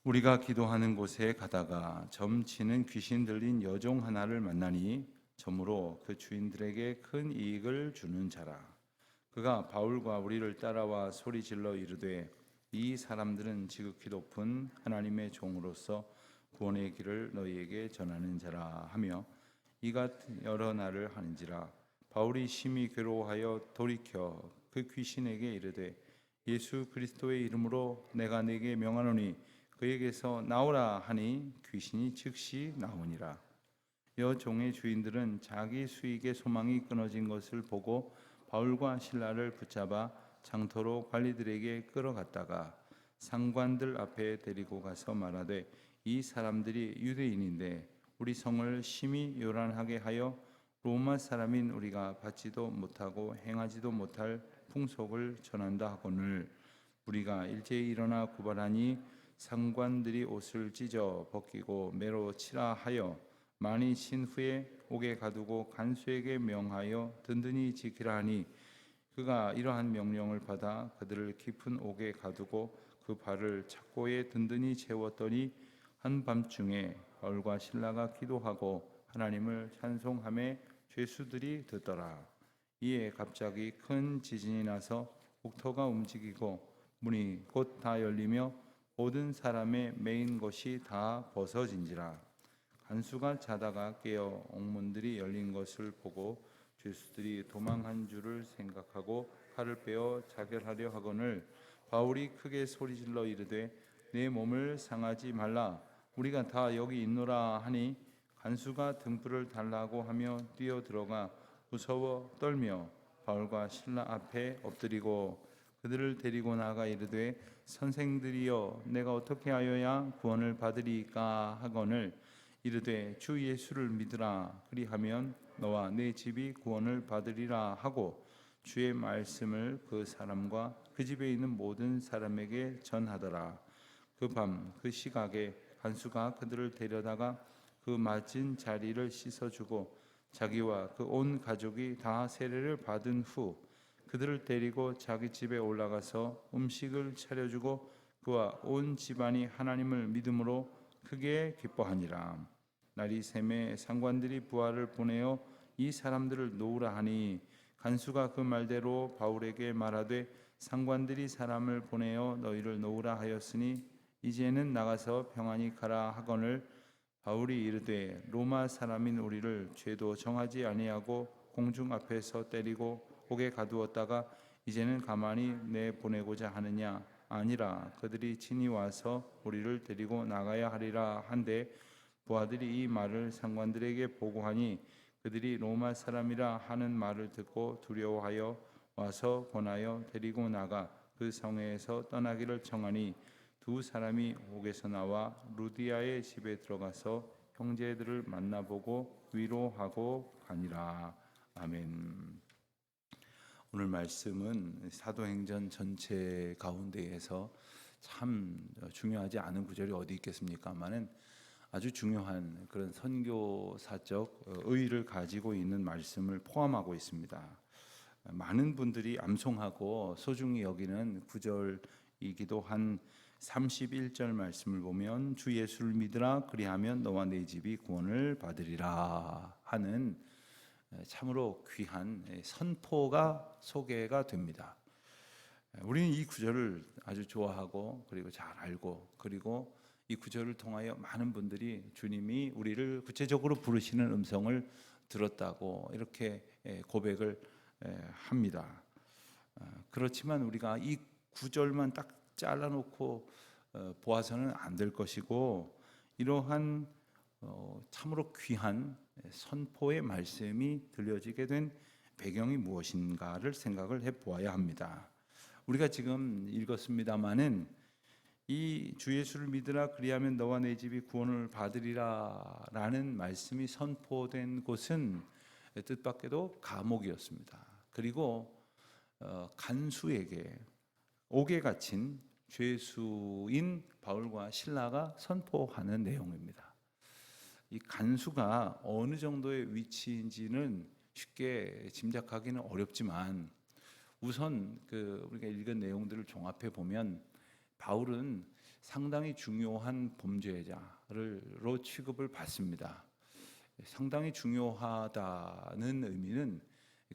우리가 기도하는 곳에 가다가 점치는 귀신 들린 여종 하나를 만나니 점으로 그 주인들에게 큰 이익을 주는 자라. 그가 바울과 우리를 따라와 소리질러 이르되 이 사람들은 지극히 높은 하나님의 종으로서 구원의 길을 너희에게 전하는 자라 하며 이같 여러 날을 하는지라. 바울이 심히 괴로워하여 돌이켜 그 귀신에게 이르되 예수 그리스도의 이름으로 내가 네게 명하노니 그에게서 나오라 하니 귀신이 즉시 나오니라. 여종의 주인들은 자기 수익의 소망이 끊어진 것을 보고 바울과 실라를 붙잡아 장터로 관리들에게 끌어갔다가 상관들 앞에 데리고 가서 말하되 이 사람들이 유대인인데 우리 성을 심히 요란하게 하여 로마 사람인 우리가 받지도 못하고 행하지도 못할 풍속을 전한다 하거늘 우리가 일제히 일어나 구발하니 상관들이 옷을 찢어 벗기고 매로 치라 하여 많이 친 후에 옥에 가두고 간수에게 명하여 든든히 지키라 하니 그가 이러한 명령을 받아 그들을 깊은 옥에 가두고 그 발을 착고에 든든히 채웠더니 한밤중에 바울과 실라가 기도하고 하나님을 찬송하며 죄수들이 듣더라. 이에 갑자기 큰 지진이 나서 옥터가 움직이고 문이 곧 다 열리며 모든 사람의 메인 것이 다 벗어진지라. 간수가 자다가 깨어 옥문들이 열린 것을 보고 죄수들이 도망한 줄을 생각하고 칼을 빼어 자결하려 하거늘 바울이 크게 소리질러 이르되 내 몸을 상하지 말라 우리가 다 여기 있노라 하니 간수가 등불을 달라고 하며 뛰어 들어가 무서워 떨며 바울과 실라 앞에 엎드리고 그들을 데리고 나가 이르되 선생들이여 내가 어떻게 하여야 구원을 받으리까 하거늘 이르되 주 예수를 믿으라 그리하면 너와 네 집이 구원을 받으리라 하고 주의 말씀을 그 사람과 그 집에 있는 모든 사람에게 전하더라. 그 밤 그 시각에 간수가 그들을 데려다가 그 맞은 자리를 씻어주고 자기와 그 온 가족이 다 세례를 받은 후 그들을 데리고 자기 집에 올라가서 음식을 차려주고 그와 온 집안이 하나님을 믿음으로 크게 기뻐하니라. 날이 새매 상관들이 부하를 보내어 이 사람들을 놓으라 하니 간수가 그 말대로 바울에게 말하되 상관들이 사람을 보내어 너희를 놓으라 하였으니 이제는 나가서 평안히 가라 하거늘 바울이 이르되 로마 사람인 우리를 죄도 정하지 아니하고 공중 앞에서 때리고 옥에 가두었다가 이제는 가만히 내보내고자 하느냐 아니라 그들이 친히 와서 우리를 데리고 나가야 하리라 한데 부하들이 이 말을 상관들에게 보고하니 그들이 로마 사람이라 하는 말을 듣고 두려워하여 와서 권하여 데리고 나가 그 성회에서 떠나기를 청하니 두 사람이 옥에서 나와 루디아의 집에 들어가서 형제들을 만나보고 위로하고 가니라. 아멘. 오늘 말씀은 사도행전 전체 가운데에서 참 중요하지 않은 구절이 어디 있겠습니까마는 아주 중요한 그런 선교사적 의의를 가지고 있는 말씀을 포함하고 있습니다. 많은 분들이 암송하고 소중히 여기는 구절이기도 한 31절 말씀을 보면 주 예수를 믿으라 그리하면 너와 네 집이 구원을 받으리라 하는 참으로 귀한 선포가 소개가 됩니다. 우리는 이 구절을 아주 좋아하고 그리고 잘 알고 그리고 이 구절을 통하여 많은 분들이 주님이 우리를 구체적으로 부르시는 음성을 들었다고 이렇게 고백을 합니다. 그렇지만 우리가 이 구절만 딱 잘라놓고 보아서는 안 될 것이고 이러한 참으로 귀한 선포의 말씀이 들려지게 된 배경이 무엇인가를 생각을 해보아야 합니다. 우리가 지금 읽었습니다마는 이 주 예수를 믿으라 그리하면 너와 내 집이 구원을 받으리라 라는 말씀이 선포된 곳은 뜻밖에도 감옥이었습니다. 그리고 간수에게 옥에 갇힌 죄수인 바울과 실라가 선포하는 내용입니다. 이 간수가 어느 정도의 위치인지는 쉽게 짐작하기는 어렵지만 우선 우리가 읽은 내용들을 종합해 보면 바울은 상당히 중요한 범죄자로 취급을 받습니다. 상당히 중요하다는 의미는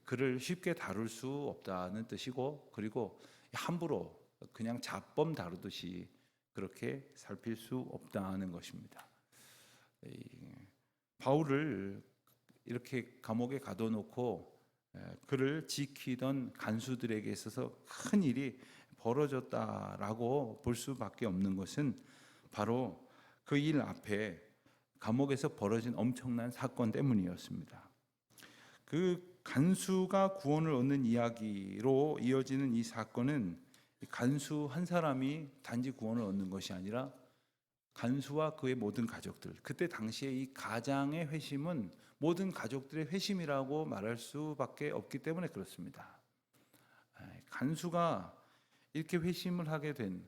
그를 쉽게 다룰 수 없다는 뜻이고, 그리고 함부로 그냥 잡범 다루듯이 그렇게 살필 수 없다는 것입니다. 바울을 이렇게 감옥에 가둬놓고 그를 지키던 간수들에게 있어서 큰 일이 벌어졌다라고 볼 수밖에 없는 것은 바로 그 일 앞에 감옥에서 벌어진 엄청난 사건 때문이었습니다. 그 간수가 구원을 얻는 이야기로 이어지는 이 사건은 간수 한 사람이 단지 구원을 얻는 것이 아니라 간수와 그의 모든 가족들, 그때 당시에 이 가장의 회심은 모든 가족들의 회심이라고 말할 수밖에 없기 때문에 그렇습니다. 간수가 이렇게 회심을 하게 된,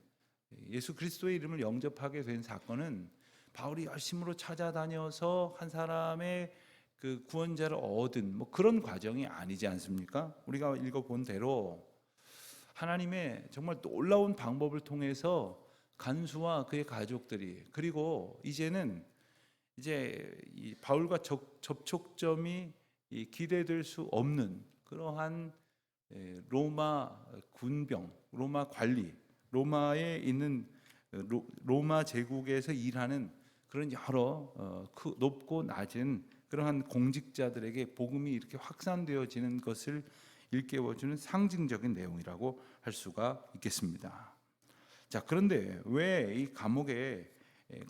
예수 그리스도의 이름을 영접하게 된 사건은 바울이 열심으로 찾아다녀서 한 사람의 그 구원자를 얻은 그런 과정이 아니지 않습니까? 우리가 읽어본 대로 하나님의 정말 놀라운 방법을 통해서 간수와 그의 가족들이, 그리고 이제는 이 바울과 접촉점이 기대될 수 없는 그러한 로마 군병, 로마 관리, 로마에 있는 로마 제국에서 일하는 그런 여러 높고 낮은 그러한 공직자들에게 복음이 이렇게 확산되어지는 것을 일깨워주는 상징적인 내용이라고 할 수가 있겠습니다. 자, 그런데 왜 이 감옥에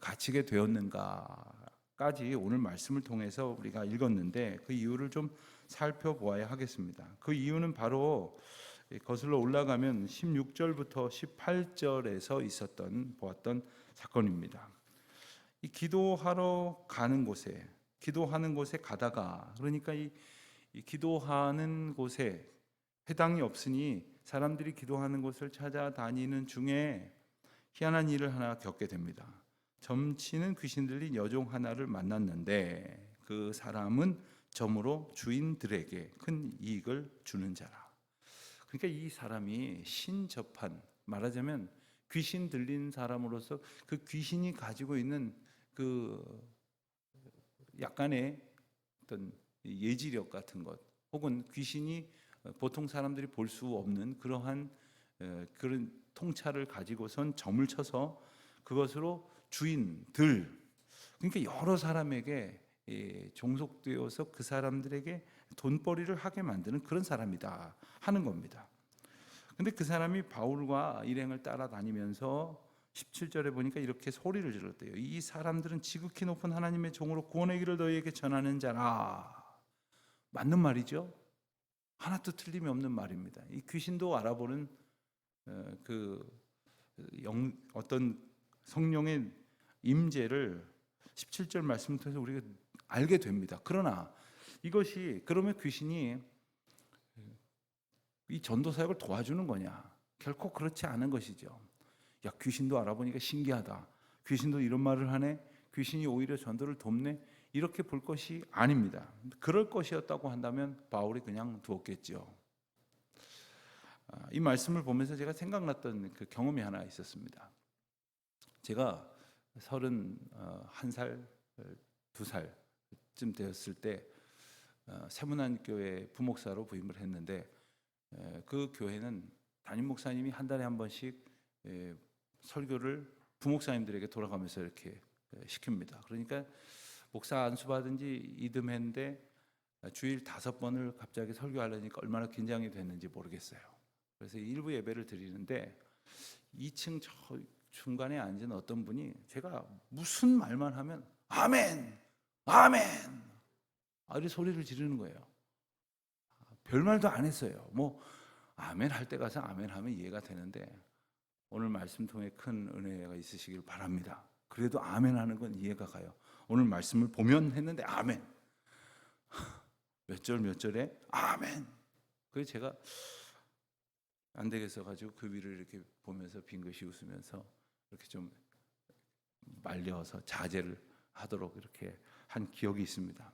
갇히게 되었는가까지 오늘 말씀을 통해서 우리가 읽었는데 그 이유를 좀 살펴보아야 하겠습니다. 그 이유는 바로 거슬러 올라가면 16절부터 18절에서 보았던 사건입니다. 이 기도하러 가는 곳에, 기도하는 곳에 가다가, 그러니까 이 기도하는 곳에 회당이 없으니 사람들이 기도하는 곳을 찾아다니는 중에 희한한 일을 하나 겪게 됩니다. 점치는 귀신 들린 여종 하나를 만났는데 그 사람은 점으로 주인들에게 큰 이익을 주는 자라. 그러니까 이 사람이 신접한, 말하자면 귀신 들린 사람으로서 그 귀신이 가지고 있는 그 약간의 어떤 예지력 같은 것, 혹은 귀신이 보통 사람들이 볼 수 없는 그러한 그런 통찰을 가지고선 점을 쳐서 그것으로 주인들, 그러니까 여러 사람에게 종속되어서 그 사람들에게 돈벌이를 하게 만드는 그런 사람이다 하는 겁니다. 근데 그 사람이 바울과 일행을 따라다니면서 17절에 보니까 이렇게 소리를 질렀대요. 이 사람들은 지극히 높은 하나님의 종으로 구원의 길을 너희에게 전하는 자라. 맞는 말이죠. 하나도 틀림이 없는 말입니다. 이 귀신도 알아보는 어떤 성령의 임재를 17절 말씀을 통해서 우리가 알게 됩니다. 그러나 이것이, 그러면 귀신이 이 전도 사역을 도와주는 거냐? 결코 그렇지 않은 것이죠. 야, 귀신도 알아보니까 신기하다. 귀신도 이런 말을 하네. 귀신이 오히려 전도를 돕네. 이렇게 볼 것이 아닙니다. 그럴 것이었다고 한다면 바울이 그냥 두었겠죠. 이 말씀을 보면서 제가 생각났던 그 경험이 하나 있었습니다. 제가 31살, 2살쯤 되었을 때 세문안교회 부목사로 부임을 했는데, 그 교회는 담임 목사님이 한 달에 한 번씩 설교를 부목사님들에게 돌아가면서 이렇게 시킵니다. 그러니까 목사 안수 받은 지 이듬해인데 주일 5번을 갑자기 설교하려니까 얼마나 긴장이 됐는지 모르겠어요. 그래서 일부 예배를 드리는데 2층 저 중간에 앉은 어떤 분이 제가 무슨 말만 하면 아멘, 아멘, 이렇게 소리를 지르는 거예요. 별말도 안 했어요. 아멘 할 때 가서 아멘 하면 이해가 되는데, 오늘 말씀 통해 큰 은혜가 있으시길 바랍니다. 그래도 아멘 하는 건 이해가 가요. 오늘 말씀을 보면 했는데 아멘, 몇 절에 아멘. 그래서 제가 안 되겠어 가지고 그 위를 이렇게 보면서 빙긋이 웃으면서 이렇게 좀 말려서 자제를 하도록 이렇게 한 기억이 있습니다.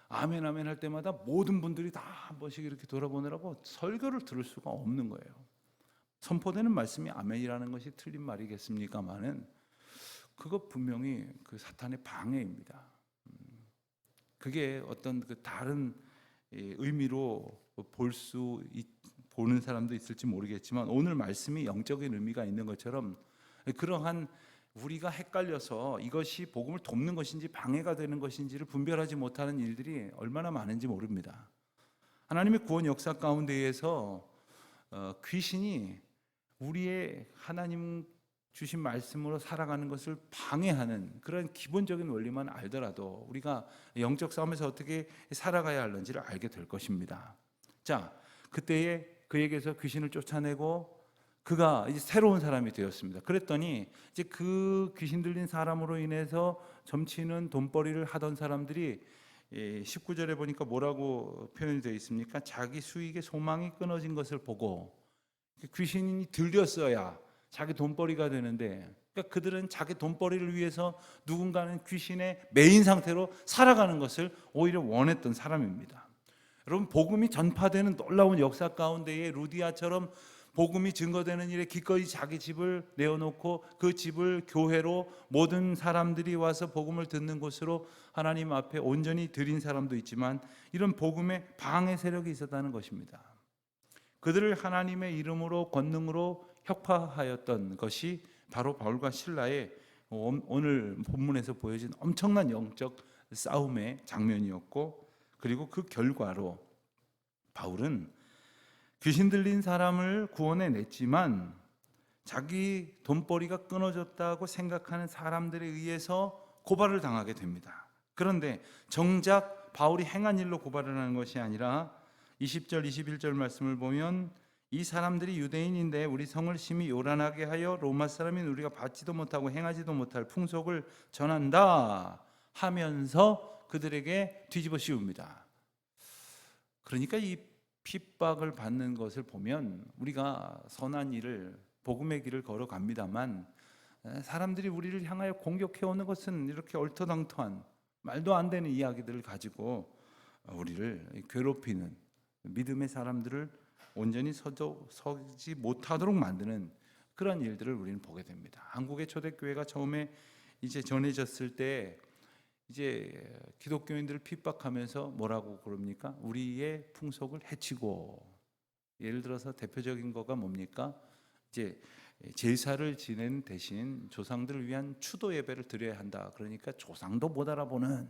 아멘 아멘 할 때마다 모든 분들이 다 한 번씩 이렇게 돌아보느라고 설교를 들을 수가 없는 거예요. 선포되는 말씀이 아멘이라는 것이 틀린 말이겠습니까마는 그거 분명히 그 사탄의 방해입니다. 그게 어떤 그 다른 의미로 보는 사람도 있을지 모르겠지만 오늘 말씀이 영적인 의미가 있는 것처럼 그러한 우리가 헷갈려서 이것이 복음을 돕는 것인지 방해가 되는 것인지를 분별하지 못하는 일들이 얼마나 많은지 모릅니다. 하나님의 구원 역사 가운데에서 귀신이 우리의 하나님 주신 말씀으로 살아가는 것을 방해하는 그런 기본적인 원리만 알더라도 우리가 영적 싸움에서 어떻게 살아가야 하는지를 알게 될 것입니다. 자, 그때에 그에게서 귀신을 쫓아내고 그가 이제 새로운 사람이 되었습니다. 그랬더니 이제 그 귀신 들린 사람으로 인해서 점치는 돈벌이를 하던 사람들이 19절에 보니까 뭐라고 표현이 되어 있습니까? 자기 수익의 소망이 끊어진 것을 보고 귀신이 들렸어야 자기 돈벌이가 되는데, 그러니까 그들은 자기 돈벌이를 위해서 누군가는 귀신의 메인 상태로 살아가는 것을 오히려 원했던 사람입니다. 여러분, 복음이 전파되는 놀라운 역사 가운데에 루디아처럼 복음이 증거되는 일에 기꺼이 자기 집을 내어놓고 그 집을 교회로 모든 사람들이 와서 복음을 듣는 곳으로 하나님 앞에 온전히 드린 사람도 있지만 이런 복음에 방해 세력이 있었다는 것입니다. 그들을 하나님의 이름으로 권능으로 혁파하였던 것이 바로 바울과 실라의 오늘 본문에서 보여진 엄청난 영적 싸움의 장면이었고, 그리고 그 결과로 바울은 귀신 들린 사람을 구원해 냈지만 자기 돈벌이가 끊어졌다고 생각하는 사람들에 의해서 고발을 당하게 됩니다. 그런데 정작 바울이 행한 일로 고발을 하는 것이 아니라 20절 21절 말씀을 보면 이 사람들이 유대인인데 우리 성을 심히 요란하게 하여 로마 사람인 우리가 받지도 못하고 행하지도 못할 풍속을 전한다 하면서 그들에게 뒤집어 씌웁니다. 그러니까 이 핍박을 받는 것을 보면 우리가 선한 일을, 복음의 길을 걸어갑니다만 사람들이 우리를 향하여 공격해오는 것은 이렇게 얼토당토한 말도 안 되는 이야기들을 가지고 우리를 괴롭히는, 믿음의 사람들을 온전히 서지 못하도록 만드는 그런 일들을 우리는 보게 됩니다. 한국의 초대교회가 처음에 이제 전해졌을 때 이제 기독교인들을 핍박하면서 뭐라고 그럽니까? 우리의 풍속을 해치고, 예를 들어서 대표적인 거가 뭡니까? 이제 제사를 지낸 대신 조상들을 위한 추도 예배를 드려야 한다. 그러니까 조상도 못 알아보는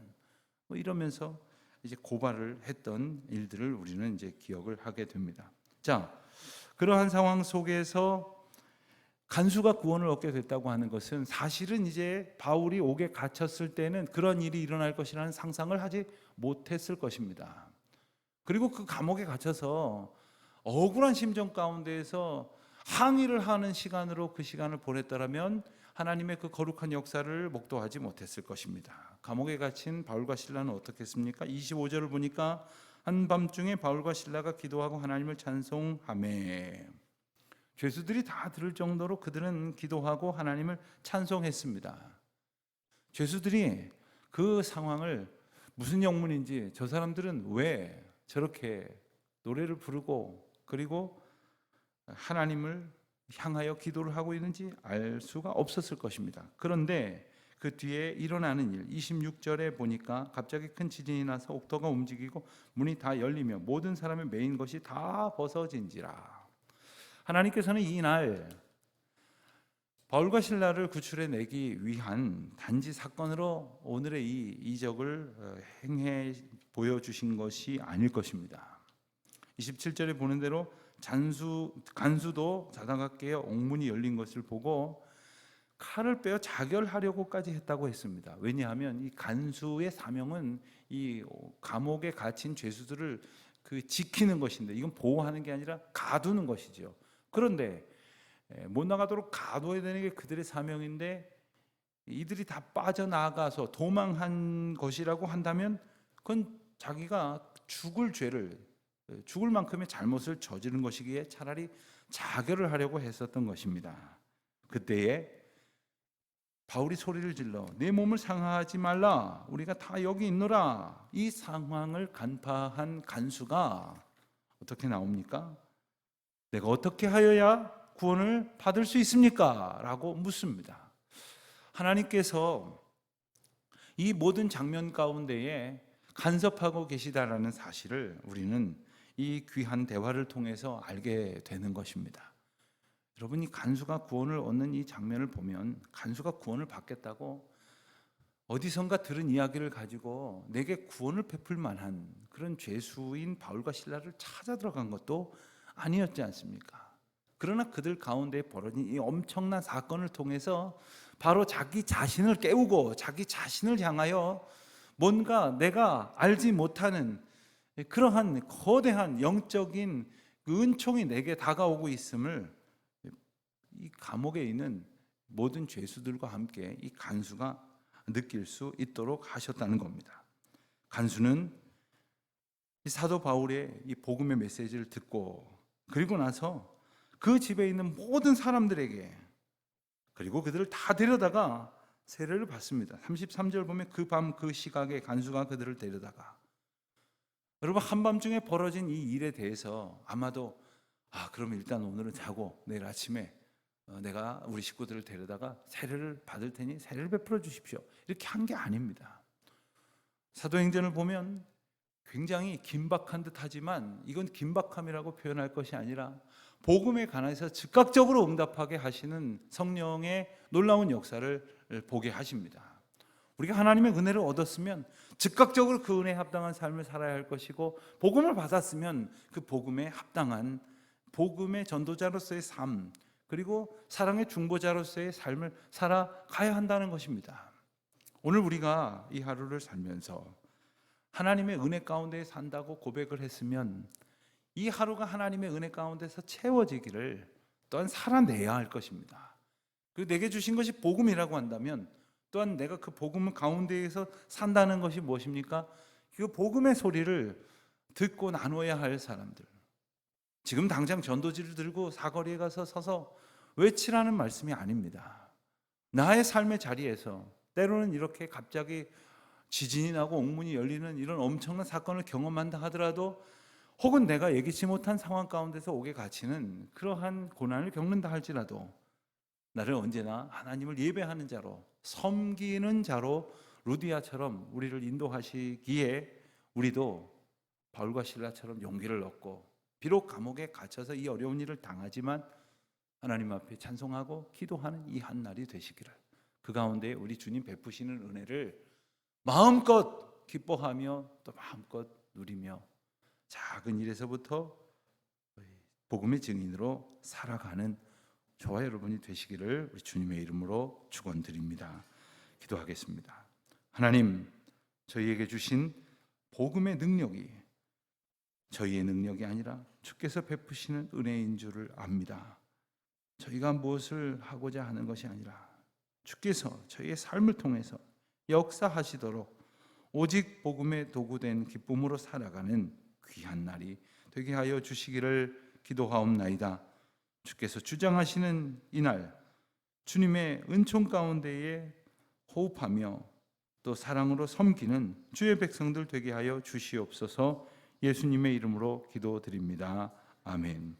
뭐 이러면서 이제 고발을 했던 일들을 우리는 이제 기억을 하게 됩니다. 자, 그러한 상황 속에서 간수가 구원을 얻게 됐다고 하는 것은 사실은 이제 바울이 옥에 갇혔을 때는 그런 일이 일어날 것이라는 상상을 하지 못했을 것입니다. 그리고 그 감옥에 갇혀서 억울한 심정 가운데에서 항의를 하는 시간으로 그 시간을 보냈더라면 하나님의 그 거룩한 역사를 목도하지 못했을 것입니다. 감옥에 갇힌 바울과 실라는 어떻게 했습니까? 25절을 보니까 한밤중에 바울과 실라가 기도하고 하나님을 찬송하매, 죄수들이 다 들을 정도로 그들은 기도하고 하나님을 찬송했습니다. 죄수들이 그 상황을 무슨 영문인지, 저 사람들은 왜 저렇게 노래를 부르고 그리고 하나님을 향하여 기도를 하고 있는지 알 수가 없었을 것입니다. 그런데 그 뒤에 일어나는 일, 26절에 보니까 갑자기 큰 지진이 나서 옥토가 움직이고 문이 다 열리며 모든 사람의 메인 것이 다 벗어진지라. 하나님께서는 이날 바울과 실라를 구출해 내기 위한 단지 사건으로 오늘의 이 이적을 행해 보여주신 것이 아닐 것입니다. 27절에 보는 대로 간수도 자다가 깨어 옥문이 열린 것을 보고 칼을 빼어 자결하려고까지 했다고 했습니다. 왜냐하면 이 간수의 사명은 이 감옥에 갇힌 죄수들을 지키는 것인데, 이건 보호하는 게 아니라 가두는 것이죠. 그런데 못 나가도록 가둬야 되는 게 그들의 사명인데 이들이 다 빠져나가서 도망한 것이라고 한다면 그건 자기가 죽을 만큼의 잘못을 저지른 것이기에 차라리 자결을 하려고 했었던 것입니다. 그때에 바울이 소리를 질러 내 몸을 상하지 말라, 우리가 다 여기 있노라. 이 상황을 간파한 간수가 어떻게 나옵니까? 내가 어떻게 하여야 구원을 받을 수 있습니까? 라고 묻습니다. 하나님께서 이 모든 장면 가운데에 간섭하고 계시다라는 사실을 우리는 이 귀한 대화를 통해서 알게 되는 것입니다. 여러분이 간수가 구원을 얻는 이 장면을 보면 간수가 구원을 받겠다고 어디선가 들은 이야기를 가지고 내게 구원을 베풀 만한 그런 죄수인 바울과 실라를 찾아 들어간 것도 아니었지 않습니까? 그러나 그들 가운데 벌어진 이 엄청난 사건을 통해서 바로 자기 자신을 깨우고 자기 자신을 향하여 뭔가 내가 알지 못하는 그러한 거대한 영적인 그 은총이 내게 다가오고 있음을 이 감옥에 있는 모든 죄수들과 함께 이 간수가 느낄 수 있도록 하셨다는 겁니다. 간수는 이 사도 바울의 이 복음의 메시지를 듣고 그리고 나서 그 집에 있는 모든 사람들에게 그리고 그들을 다 데려다가 세례를 받습니다. 33절 보면 그 밤 그 시각에 간수가 그들을 데려다가, 여러분 한밤중에 벌어진 이 일에 대해서 아마도 그럼 일단 오늘은 자고 내일 아침에 내가 우리 식구들을 데려다가 세례를 받을 테니 세례를 베풀어 주십시오, 이렇게 한 게 아닙니다. 사도행전을 보면 굉장히 긴박한 듯 하지만 이건 긴박함이라고 표현할 것이 아니라 복음에 관해서 즉각적으로 응답하게 하시는 성령의 놀라운 역사를 보게 하십니다. 우리가 하나님의 은혜를 얻었으면 즉각적으로 그 은혜에 합당한 삶을 살아야 할 것이고, 복음을 받았으면 그 복음에 합당한 복음의 전도자로서의 삶, 그리고 사랑의 중보자로서의 삶을 살아가야 한다는 것입니다. 오늘 우리가 이 하루를 살면서 하나님의 은혜 가운데 산다고 고백을 했으면 이 하루가 하나님의 은혜 가운데서 채워지기를 또한 살아내야 할 것입니다. 그리고 내게 주신 것이 복음이라고 한다면 또한 내가 그 복음 가운데에서 산다는 것이 무엇입니까? 그 복음의 소리를 듣고 나눠야 할 사람들. 지금 당장 전도지를 들고 사거리에 가서 서서 외치라는 말씀이 아닙니다. 나의 삶의 자리에서 때로는 이렇게 갑자기 지진이 나고 옥문이 열리는 이런 엄청난 사건을 경험한다 하더라도, 혹은 내가 예기치 못한 상황 가운데서 옥에 갇히는 그러한 고난을 겪는다 할지라도 나를 언제나 하나님을 예배하는 자로, 섬기는 자로 루디아처럼 우리를 인도하시기에 우리도 바울과 실라처럼 용기를 얻고, 비록 감옥에 갇혀서 이 어려운 일을 당하지만 하나님 앞에 찬송하고 기도하는 이 한날이 되시기를, 그 가운데 우리 주님 베푸시는 은혜를 마음껏 기뻐하며 또 마음껏 누리며 작은 일에서부터 복음의 증인으로 살아가는 저와 여러분이 되시기를 우리 주님의 이름으로 축원드립니다. 기도하겠습니다. 하나님, 저희에게 주신 복음의 능력이 저희의 능력이 아니라 주께서 베푸시는 은혜인 줄을 압니다. 저희가 무엇을 하고자 하는 것이 아니라 주께서 저희의 삶을 통해서 역사하시도록 오직 복음의 도구된 기쁨으로 살아가는 귀한 날이 되게 하여 주시기를 기도하옵나이다. 주께서 주장하시는 이날 주님의 은총 가운데에 호흡하며 또 사랑으로 섬기는 주의 백성들 되게 하여 주시옵소서. 예수님의 이름으로 기도드립니다. 아멘.